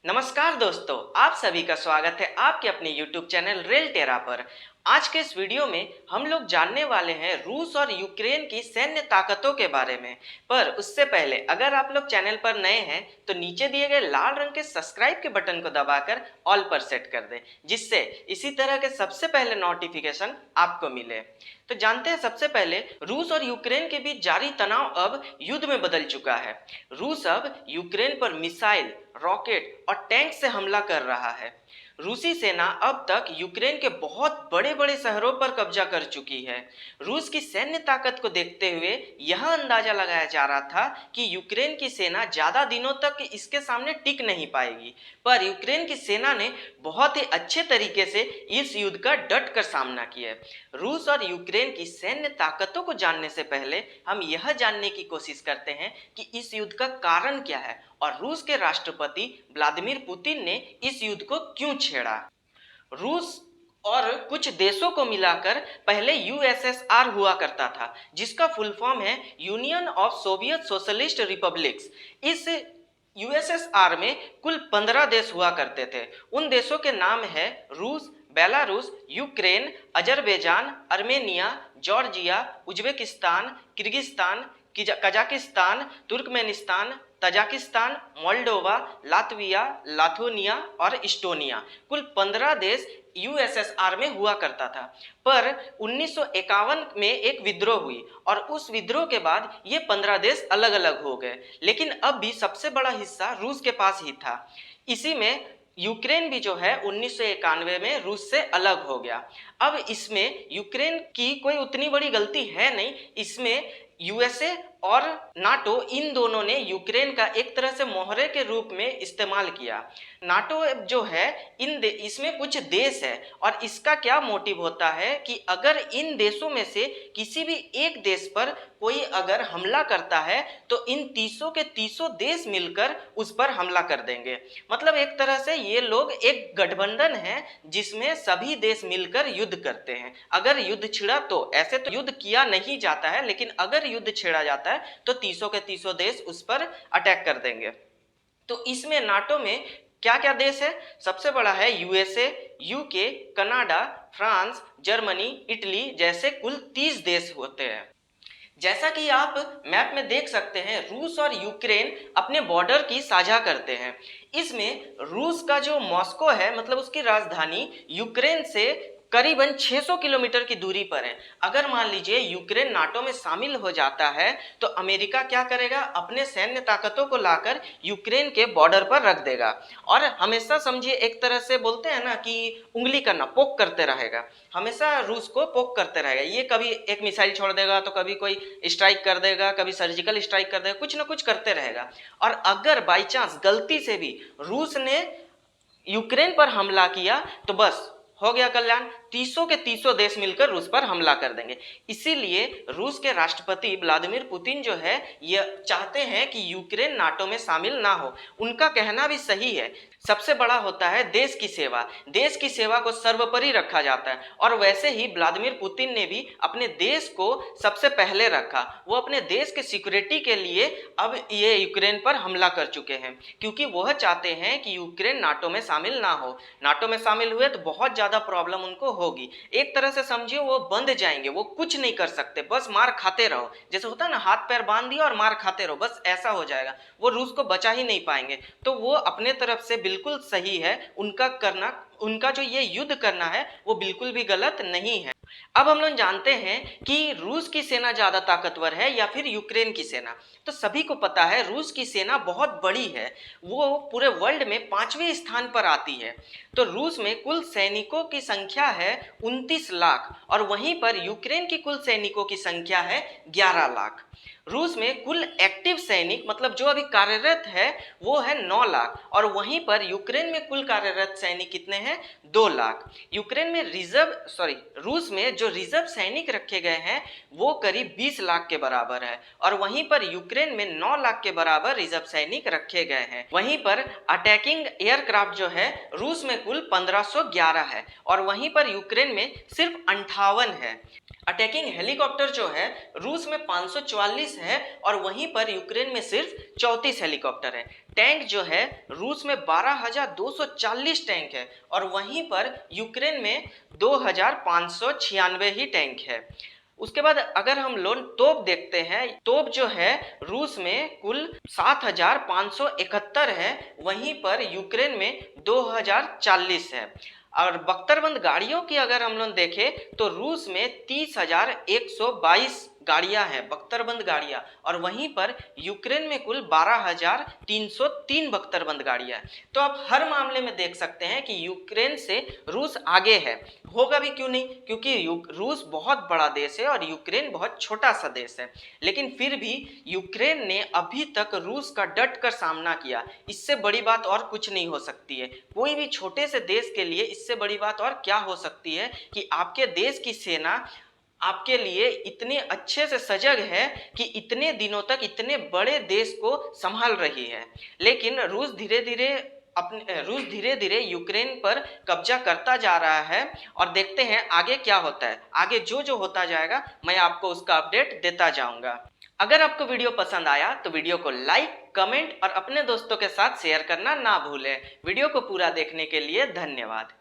नमस्कार दोस्तों, आप सभी का स्वागत है आपके अपने YouTube चैनल रेल टेरा पर। आज के इस वीडियो में हम लोग जानने वाले हैं रूस और यूक्रेन की सैन्य ताकतों के बारे में। पर उससे पहले अगर आप लोग चैनल पर नए हैं तो नीचे दिए गए लाल रंग के सब्सक्राइब के बटन को दबाकर ऑल पर सेट कर दें, जिससे इसी तरह के सबसे पहले नोटिफिकेशन आपको मिले। तो जानते हैं, सबसे पहले रूस और यूक्रेन के बीच जारी तनाव अब युद्ध में बदल चुका है। रूस अब यूक्रेन पर मिसाइल, रॉकेट और टैंक से हमला कर रहा है। रूसी सेना अब तक यूक्रेन के बहुत बड़े बड़े शहरों पर कब्जा कर चुकी है। रूस की सैन्य ताकत को देखते हुए यह अंदाजा लगाया जा रहा था कि यूक्रेन की सेना ज्यादा दिनों तक इसके सामने टिक नहीं पाएगी, पर यूक्रेन की सेना ने बहुत ही अच्छे तरीके से इस युद्ध का डट कर सामना किया है। रूस और यूक्रेन की सैन्य ताकतों को जानने से पहले हम यह जानने की कोशिश करते हैं कि इस युद्ध का कारण क्या है और रूस के राष्ट्रपति व्लादिमीर पुतिन ने इस युद्ध को क्यों छेड़ा। रूस और कुछ देशों को मिलाकर पहले यूएसएसआर हुआ करता था, जिसका फुल फॉर्म है union of Soviet socialist republics. इस यूएसएसआर में कुल 15 देश हुआ करते थे। उन देशों के नाम है रूस, Belarus, Ukraine, Azerbaijan, Armenia, Georgia, Uzbekistan, Kyrgyzstan, Kazakhstan, Turkmenistan, Tajikistan, Moldova, Latvia, Lithuania और इस्टोनिया। कुल 15 देश यूएसएसआर में हुआ करता था। पर 1951 में एक विद्रोह हुई और उस विद्रोह के बाद ये 15 देश अलग अलग हो गए, लेकिन अब भी सबसे बड़ा हिस्सा रूस के पास ही था। इसी में यूक्रेन भी जो है 1991 में रूस से अलग हो गया। अब इसमें यूक्रेन की कोई उतनी बड़ी गलती है नहीं। इसमें यूएसए और नाटो, इन दोनों ने यूक्रेन का एक तरह से मोहरे के रूप में इस्तेमाल किया। नाटो जो है इसमें कुछ देश है और इसका क्या मोटिव होता है कि अगर इन देशों में से किसी भी एक देश पर कोई अगर हमला करता है तो इन 30 के 30 देश मिलकर उस पर हमला कर देंगे। मतलब एक तरह से ये लोग एक गठबंधन है जिसमें सभी देश मिलकर युद्ध करते हैं। अगर युद्ध छिड़ा तो ऐसे तो युद्ध किया नहीं जाता है, लेकिन अगर युद्ध छेड़ा जाता है तो 30 के 30 देश उस पर अटैक कर देंगे। तो इसमें नाटो में क्या क्या देश है? सबसे बड़ा है USA, UK, Canada, France, Germany, Italy जैसे कुल 30 देश होते हैं। जैसा कि आप मैप में देख सकते हैं, रूस और यूक्रेन अपने बॉर्डर की साझा करते हैं। इसमें रूस का जो मॉस्को है, मतलब उसकी राजधानी, यूक्रेन से करीबन 600 किलोमीटर की दूरी पर है। अगर मान लीजिए यूक्रेन नाटो में शामिल हो जाता है तो अमेरिका क्या करेगा? अपने सैन्य ताकतों को लाकर यूक्रेन के बॉर्डर पर रख देगा और हमेशा समझिए, एक तरह से बोलते हैं ना कि उंगली करना, पोक करते रहेगा। हमेशा रूस को पोक करते रहेगा। ये कभी एक मिसाइल छोड़ देगा तो कभी कोई स्ट्राइक कर देगा, कभी सर्जिकल स्ट्राइक कर देगा, कुछ ना कुछ करते रहेगा। और अगर बाई चांस गलती से भी रूस ने यूक्रेन पर हमला किया तो बस हो गया कल्याण। 30 के 30 देश मिलकर रूस पर हमला कर देंगे। इसीलिए रूस के राष्ट्रपति व्लादिमीर पुतिन जो है ये चाहते हैं कि यूक्रेन नाटो में शामिल ना हो। उनका कहना भी सही है। सबसे बड़ा होता है देश की सेवा। देश की सेवा को सर्वोपरि रखा जाता है और वैसे ही व्लादिमीर पुतिन ने भी अपने देश को सबसे पहले रखा। वो अपने देश के सिक्योरिटी के लिए अब ये यूक्रेन पर हमला कर चुके हैं, क्योंकि वह चाहते हैं कि यूक्रेन नाटो में शामिल ना हो। नाटो में शामिल हुए तो बहुत ज्यादा प्रॉब्लम उनको होगी। एक तरह से समझिए वो बंद जाएंगे, वो कुछ नहीं कर सकते, बस मार खाते रहो। जैसे होता है ना, हाथ पैर बांध दिया और मार खाते रहो, बस ऐसा हो जाएगा। वो रूस को बचा ही नहीं पाएंगे। तो वो अपने तरफ से बिल्कुल सही है उनका करना। उनका जो ये युद्ध करना है वो बिल्कुल भी गलत नहीं है। अब हम लोग जानते हैं कि रूस की सेना ज्यादा ताकतवर है या फिर यूक्रेन की सेना। तो सभी को पता है रूस की सेना बहुत बड़ी है। वो पूरे वर्ल्ड में 5वें स्थान पर आती है। तो रूस में कुल सैनिकों की संख्या है 29 लाख और वहीं पर यूक्रेन की कुल सैनिकों की संख्या है 11 लाख। रूस में कुल एक्टिव सैनिक, मतलब जो अभी कार्यरत है, वो है 9 लाख और वहीं पर यूक्रेन में कुल कार्यरत सैनिक कितने हैं? 2 लाख। यूक्रेन में रूस में जो रिजर्व सैनिक रखे गए हैं वो करीब 20 लाख के बराबर है और वहीं पर यूक्रेन में 9 लाख के बराबर रिजर्व सैनिक रखे गए हैं। वहीं पर अटैकिंग एयरक्राफ्ट जो है रूस में कुल 1511 है और वहीं पर यूक्रेन में सिर्फ 58 है। अटैकिंग हेलीकॉप्टर जो है रूस में 544 है और वहीं पर यूक्रेन में सिर्फ 34 हेलीकॉप्टर है। टैंक जो है रूस में 12,240 टैंक है और वहीं पर यूक्रेन में 2,596 ही टैंक है। उसके बाद अगर हम लोग तोप देखते हैं, तोप जो है रूस में कुल 7,571 है, वहीं पर यूक्रेन में 2,040 है। और बख्तरबंद गाड़ियों की अगर हम लोग देखें तो रूस में 30,122 गाड़ियां हैं, बख्तरबंद गाड़ियां, और वहीं पर यूक्रेन में कुल 12,303 बख्तरबंद गाड़ियां हैं। तो आप हर मामले में देख सकते हैं कि यूक्रेन से रूस आगे है। होगा भी क्यों नहीं, क्योंकि रूस बहुत बड़ा देश है और यूक्रेन बहुत छोटा सा देश है। लेकिन फिर भी यूक्रेन ने अभी तक रूस का डट कर सामना किया। इससे बड़ी बात और कुछ नहीं हो सकती है। कोई भी छोटे से देश के लिए इससे बड़ी बात और क्या हो सकती है कि आपके देश की सेना आपके लिए इतने अच्छे से सजग है कि इतने दिनों तक इतने बड़े देश को संभाल रही है। लेकिन रूस धीरे धीरे यूक्रेन पर कब्जा करता जा रहा है और देखते हैं आगे क्या होता है। आगे जो जो होता जाएगा मैं आपको उसका अपडेट देता जाऊंगा। अगर आपको वीडियो पसंद आया तो वीडियो को लाइक, कमेंट और अपने दोस्तों के साथ शेयर करना ना भूलें। वीडियो को पूरा देखने के लिए धन्यवाद।